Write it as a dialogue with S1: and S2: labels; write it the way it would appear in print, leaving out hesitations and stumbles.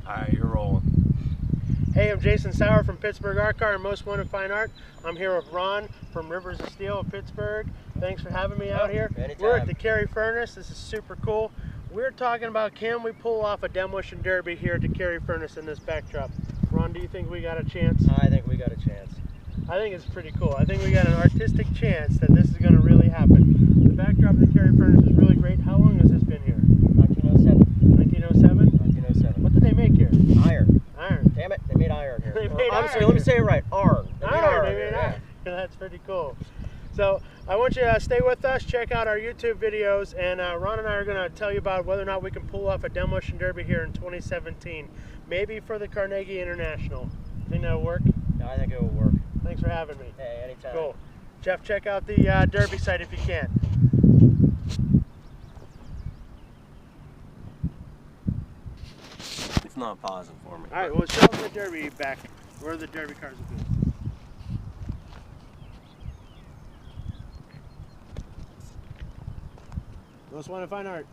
S1: Alright, you're rolling.
S2: Hey, I'm Jason Sauer from Pittsburgh Art Car and Most Wanted Fine Art. I'm here with Ron from Rivers of Steel of Pittsburgh. Thanks for having me out here.
S3: Anytime.
S2: We're at the Carrie Furnace. This is super cool. We're talking about, can we pull off a demolition derby here at the Carrie Furnace in this backdrop? Ron, do you think we got a chance?
S3: I think we got a chance.
S2: I think it's pretty cool. I think we got an artistic chance that this is going to really happen. The backdrop of the Carrie Furnace is really great. How long has this been here?
S3: 1907.
S2: 1907?
S3: 1907.
S2: What did they make here?
S3: Iron.
S2: Iron.
S3: Damn it, they made iron here.
S2: They made
S3: I'm
S2: iron
S3: sorry, let me
S2: here.
S3: say it right. Iron. They made
S2: Iron. They
S3: here,
S2: made
S3: yeah.
S2: iron. That's pretty cool. So I want you to stay with us, check out our YouTube videos, and Ron and I are going to tell you about whether or not we can pull off a demolition derby here in 2017, maybe for the Carnegie International. Think that'll work?
S3: No, I think it will work.
S2: Thanks for having me.
S3: Hey, anytime.
S2: Cool. Jeff, check out the derby site if you can.
S1: It's not pausing for me.
S2: All right, well, show them the derby back, where the derby cars will be. Most Wanted Fine Art.